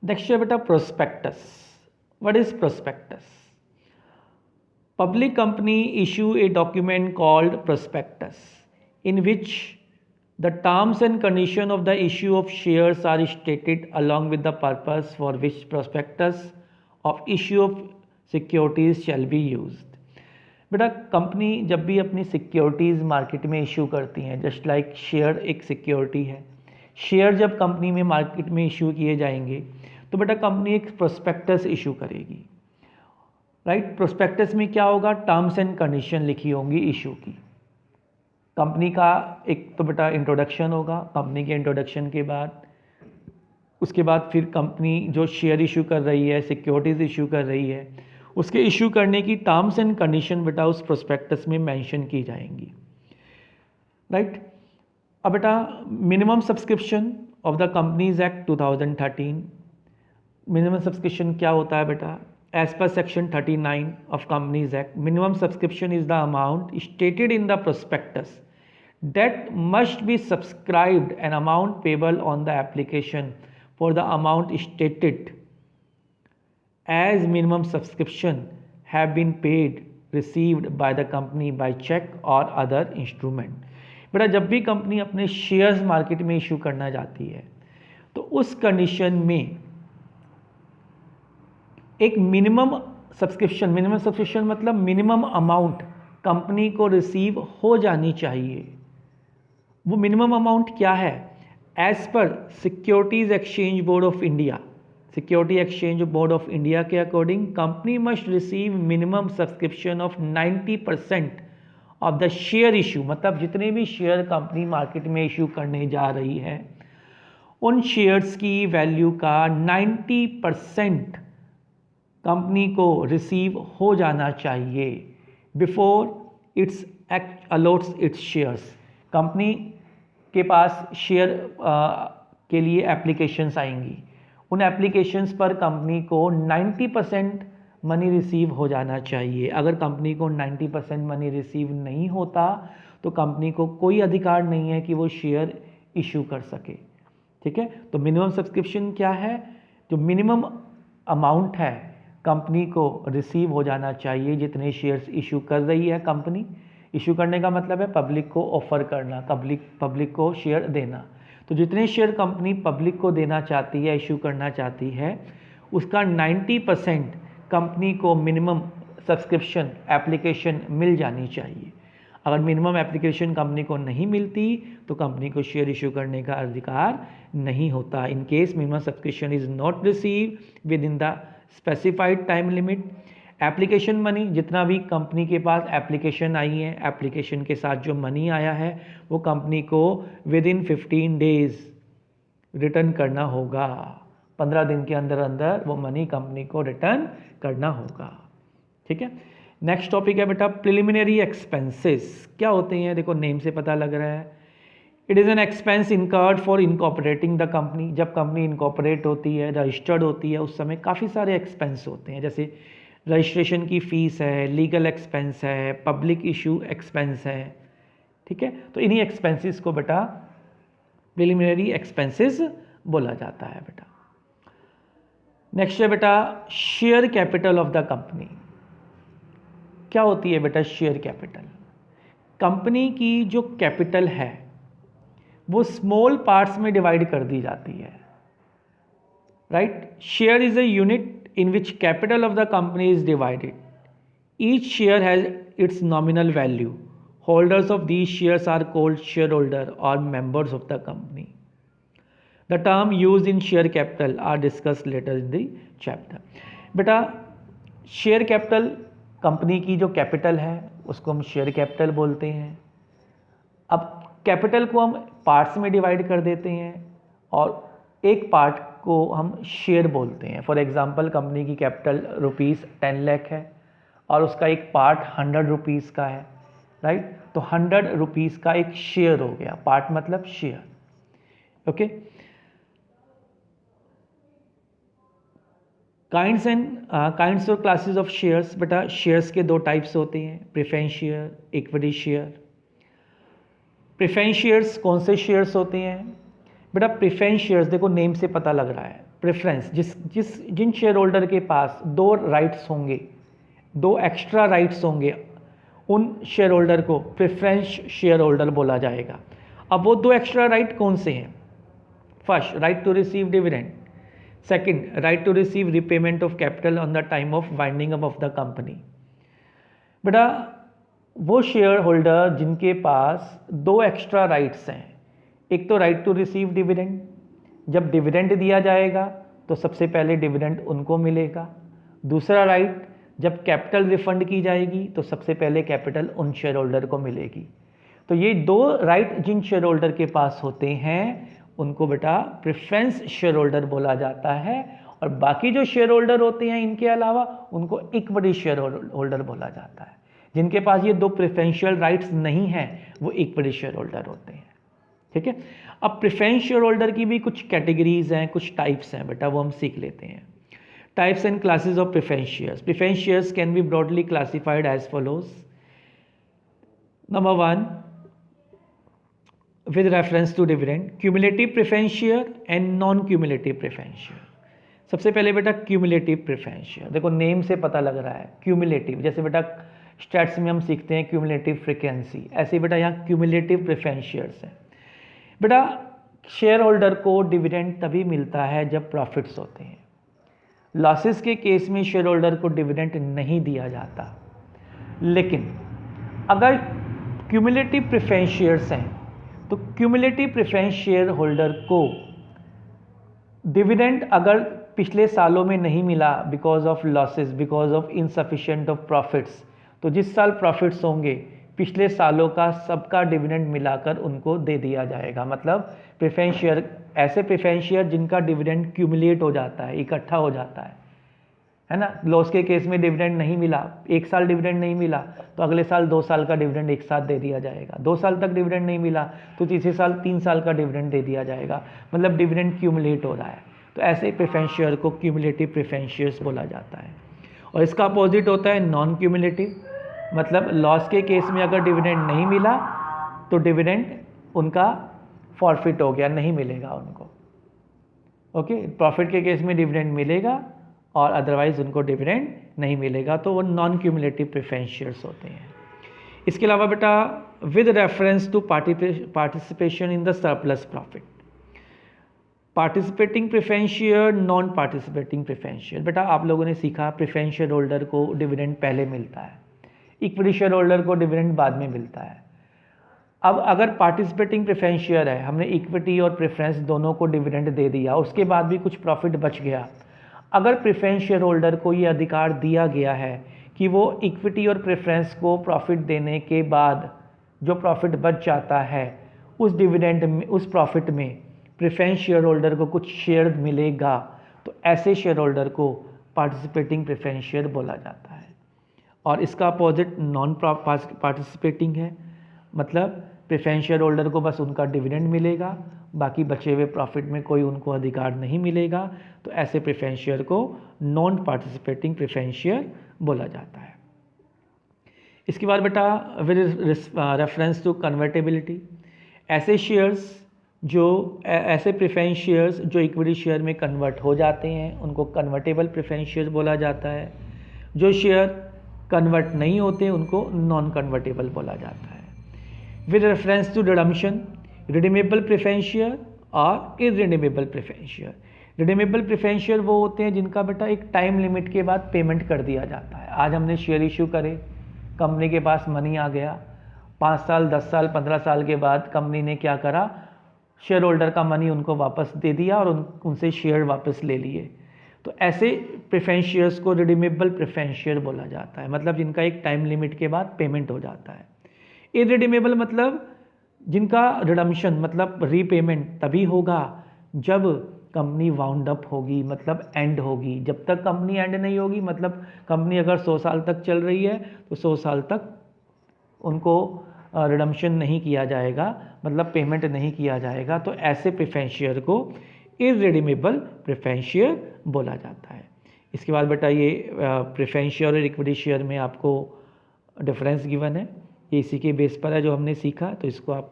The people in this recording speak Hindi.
नेक्स्ट है बेटा prospectus. What is prospectus? Public company issue a document called prospectus in which the terms and condition of the issue of shares are stated along with the purpose for which prospectus of issue of securities shall be used। बेटा कंपनी जब भी अपनी सिक्योरिटीज़ मार्केट में इशू करती हैं, जस्ट लाइक शेयर एक सिक्योरिटी है, शेयर जब कंपनी में मार्केट में इशू किए जाएंगे तो बेटा कंपनी एक प्रोस्पेक्टस इशू करेगी, राइट। प्रोस्पेक्टस में क्या होगा? टर्म्स एंड कंडीशन लिखी होंगी इशू की। कंपनी का एक तो बेटा इंट्रोडक्शन होगा, कंपनी के इंट्रोडक्शन के बाद उसके बाद फिर कंपनी जो शेयर इशू कर रही है, सिक्योरिटीज़ इशू कर रही है, उसके इशू करने की टर्म्स एंड कंडीशन बेटा उस प्रोस्पेक्टस में मेंशन की जाएंगी, राइट। अब बेटा minimum subscription of the companies act 2013, minimum subscription क्या होता है बेटा? As per section 39 of Companies Act, minimum subscription is the amount stated in the prospectus that must be subscribed, an amount payable on the application for the amount stated as minimum subscription have been paid received by the company by check or other instrument। बेटा जब भी कंपनी अपने शेयर्स मार्केट में इशू करना जाती है तो उस कंडीशन में एक मिनिमम सब्सक्रिप्शन मतलब मिनिमम अमाउंट कंपनी को रिसीव हो जानी चाहिए। वो मिनिमम अमाउंट क्या है? As per securities exchange board of India, security exchange board of India के according company must receive minimum subscription of 90% of the share issue. मतलब जितने भी शेयर कंपनी मार्केट में इशू करने जा रही है उन शेयर्स की वैल्यू का 90% कंपनी को रिसीव हो जाना चाहिए before it's a lots it's shares. Company के पास शेयर के लिए एप्लीकेशंस आएंगी, उन एप्लीकेशंस पर कंपनी को 90% मनी रिसीव हो जाना चाहिए। अगर कंपनी को 90% मनी रिसीव नहीं होता तो कंपनी को कोई अधिकार नहीं है कि वो शेयर इशू कर सके, ठीक है। तो मिनिमम सब्सक्रिप्शन क्या है? जो मिनिमम अमाउंट है कंपनी को रिसीव हो जाना चाहिए जितने शेयर्स इशू कर रही है कंपनी। इशू करने का मतलब है पब्लिक को ऑफर करना, पब्लिक को शेयर देना। तो जितने शेयर कंपनी पब्लिक को देना चाहती है, इशू करना चाहती है, उसका 90% कंपनी को मिनिमम सब्सक्रिप्शन एप्लीकेशन मिल जानी चाहिए। अगर मिनिमम एप्लीकेशन कंपनी को नहीं मिलती तो कंपनी को शेयर इशू करने का अधिकार नहीं होता। In case minimum subscription is not receive with in the specified time limit, application money, जितना भी कंपनी के पास एप्लीकेशन आई है, एप्लीकेशन के साथ जो मनी आया है वो कंपनी को विद इन 15 डेज रिटर्न करना होगा। 15 दिन के अंदर अंदर वो मनी कंपनी को रिटर्न करना होगा, ठीक है। नेक्स्ट टॉपिक है बेटा प्रिलिमिनरी एक्सपेंसेस। क्या होते हैं? देखो नेम से पता लग रहा है, it is an expense incurred for incorporating the company. जब कंपनी इनकॉपरेट होती है, रजिस्टर्ड होती है, उस समय काफ़ी सारे एक्सपेंस होते हैं, जैसे रजिस्ट्रेशन की फ़ीस है, लीगल एक्सपेंस है, पब्लिक इशू एक्सपेंस है, ठीक है। तो इन्हीं एक्सपेंसेस को बेटा प्रिलिमिनरी एक्सपेंसेस बोला जाता है बेटा। नेक्स्ट है बेटा share capital of the company. क्या होती है बेटा शेयर कैपिटल? कंपनी की जो कैपिटल है वो स्मॉल पार्ट्स में डिवाइड कर दी जाती है, right. Share is a unit in which capital of the company is divided. Each share has its nominal value. Holders of these shares are called shareholder और members of the company. The term use in share capital are discuss later in the chapter. बेटा शेयर कैपिटल, कंपनी की जो कैपिटल है उसको हम शेयर कैपिटल बोलते हैं। अब कैपिटल को हम पार्ट्स में डिवाइड कर देते हैं और एक पार्ट को हम शेयर बोलते हैं। फॉर एग्जांपल कंपनी की कैपिटल ₹10 लाख है और उसका एक पार्ट 100 रुपीज़ का है, राइट। तो 100 रुपीज़ का एक शेयर हो गया, पार्ट मतलब शेयर, ओके। काइंड्स और क्लासेस ऑफ शेयर्स। बेटा शेयर्स के दो टाइप्स होते हैं, preference share, equity share. Preference shares कौन से शेयर्स होते हैं? बेटा प्रेफरेंस शेयर्स, देखो नेम से पता लग रहा है, प्रेफरेंस जिन शेयर होल्डर के पास 2 राइट्स होंगे, 2 एक्स्ट्रा राइट्स होंगे, उन शेयर होल्डर को प्रेफरेंस शेयर होल्डर बोला जाएगा। अब वो 2 एक्स्ट्रा राइट कौन से हैं? First, right to receive dividend. Second, right to receive repayment of capital on the time of winding up of the company. बेटा वो शेयर होल्डर जिनके पास 2 एक्स्ट्रा राइट्स हैं, एक तो राइट टू रिसीव डिविडेंड, जब डिविडेंड दिया जाएगा तो सबसे पहले डिविडेंड उनको मिलेगा। दूसरा राइट, जब कैपिटल रिफंड की जाएगी तो सबसे पहले कैपिटल उन शेयर होल्डर को मिलेगी। तो ये 2 राइट जिन शेयर होल्डर के पास होते हैं उनको बेटा प्रेफरेंस शेयर होल्डर बोला जाता है, और बाकी जो शेयर होल्डर होते हैं इनके अलावा उनको इक्विटी शेयर होल्डर बोला जाता है। जिनके पास ये 2 प्रेफरेंशियल राइट्स नहीं हैं वो इक्विटी शेयर होल्डर होते हैं। ठीक है, अब प्रेफरेंस शेयर होल्डर की भी कुछ कैटेगरीज हैं, कुछ टाइप्स हैं बेटा, वो हम सीख लेते हैं। Types and classes of preference shares. Preference shares can be broadly classified as follows. Number 1, with reference to dividend, cumulative preference share and non cumulative preference share। सबसे पहले बेटा क्यूमुलेटिव प्रेफरेंस शेयर, देखो नेम से पता लग रहा है क्यूमुलेटिव, जैसे बेटा स्टैट्स में हम सीखते हैं क्यूमुलेटिव फ्रीक्वेंसी, ऐसे बेटा यहाँ क्यूमुलेटिव प्रेफरेंस शेयर्स हैं। बेटा शेयर होल्डर को डिविडेंड तभी मिलता है जब प्रॉफिट्स होते हैं। लॉसेस के केस में शेयर होल्डर को डिविडेंड नहीं दिया जाता, लेकिन अगर क्यूमुलेटिव प्रेफरेंस शेयर्स हैं तो क्यूमुलेटिव प्रेफरेंस शेयर होल्डर को डिविडेंड अगर पिछले सालों में नहीं मिला because of losses, because of insufficient of profits, तो जिस साल प्रॉफिट्स होंगे पिछले सालों का सबका डिविडेंड मिलाकर उनको दे दिया जाएगा। मतलब प्रेफरेंस शेयर, ऐसे प्रेफरेंस शेयर जिनका डिविडेंड क्यूमुलेट हो जाता है, इकट्ठा हो जाता है ना। लॉस के केस में डिविडेंड नहीं मिला, एक साल डिविडेंड नहीं मिला तो अगले साल 2 साल का डिविडेंड एक साथ दे दिया जाएगा। 2 साल तक डिविडेंड नहीं मिला तो तीसरे साल 3 साल का डिविडेंड दे दिया जाएगा, मतलब डिविडेंड क्यूमुलेट हो रहा है। तो ऐसे प्रेफरेंस शेयर को क्यूमुलेटिव प्रेफरेंस शेयर्स बोला जाता है। और इसका अपोजिट होता है नॉन क्यूमुलेटिव, मतलब लॉस के केस में अगर डिविडेंड नहीं मिला तो डिविडेंड उनका फॉरफिट हो गया, नहीं मिलेगा उनको। ओके, प्रॉफिट के केस में डिविडेंड मिलेगा और अदरवाइज उनको डिविडेंड नहीं मिलेगा, तो वो नॉन क्यूमुलेटिव प्रेफरेंस शेयर्स होते हैं। इसके अलावा बेटा with reference to participation in the surplus profit, participating preference share, non participating preference share. बेटा आप लोगों ने सीखा प्रेफरेंस शेयर होल्डर को डिविडेंड पहले मिलता है, इक्विटी शेयर होल्डर को डिविडेंड बाद में मिलता है। अब अगर पार्टिसिपेटिंग प्रेफरेंस शेयर है, हमने इक्विटी और प्रेफरेंस दोनों को डिविडेंड दे दिया, उसके बाद भी कुछ प्रॉफिट बच गया, अगर प्रेफरेंस शेयर होल्डर को ये अधिकार दिया गया है कि वो इक्विटी और प्रेफरेंस को प्रॉफिट देने के बाद जो प्रॉफिट बच जाता है उस डिविडेंड में, उस प्रॉफिट में प्रेफरेंस शेयर होल्डर को कुछ शेयर मिलेगा, तो ऐसे शेयर होल्डर को पार्टिसिपेटिंग प्रेफरेंस शेयर बोला जाता है। और इसका अपोजिट नॉन पार्टिसिपेटिंग है, मतलब प्रेफरेंस शेयर होल्डर को बस उनका डिविडेंड मिलेगा, बाकी बचे हुए प्रॉफिट में कोई उनको अधिकार नहीं मिलेगा, तो ऐसे प्रेफरेंस शेयर को नॉन पार्टिसिपेटिंग प्रेफरेंस शेयर बोला जाता है। इसके बाद बेटा विद रेफरेंस टू कन्वर्टेबिलिटी, ऐसे शेयर्स जो ऐसे प्रेफरेंस शेयर्स जो इक्विटी शेयर में कन्वर्ट हो जाते हैं उनको कन्वर्टेबल प्रेफरेंस शेयर बोला जाता है। जो शेयर कन्वर्ट नहीं होते उनको नॉन कन्वर्टेबल बोला जाता है। With reference to redemption, redeemable preference share और irredeemable preference share. Redeemable preference share वो होते हैं जिनका बेटा एक टाइम लिमिट के बाद पेमेंट कर दिया जाता है। आज हमने शेयर इशू करे, कंपनी के पास मनी आ गया, 5 साल 10 साल 15 साल के बाद कंपनी ने क्या करा, शेयर होल्डर का मनी उनको वापस दे दिया और उनसे शेयर वापस ले लिए। तो ऐसे प्रेफरेंस शेयर्स को रिडीमेबल प्रेफरेंस शेयर बोला जाता है, मतलब जिनका एक टाइम लिमिट के बाद पेमेंट हो जाता है। इररिडीमेबल मतलब जिनका रिडम्पशन मतलब रीपेमेंट तभी होगा जब कंपनी वाउंड अप होगी, मतलब एंड होगी। जब तक कंपनी एंड नहीं होगी, मतलब कंपनी अगर 100 साल तक चल रही है तो 100 साल तक उनको रिडम्पशन नहीं किया जाएगा, मतलब पेमेंट नहीं किया जाएगा। तो ऐसे प्रेफरेंस शेयर को इररिडीमेबल प्रेफरेंस शेयर बोला जाता है। इसके बाद बेटा ये प्रेफरेंस शेयर और इक्विटी शेयर में आपको डिफरेंस गिवन है, ये इसी के बेस पर है जो हमने सीखा, तो इसको आप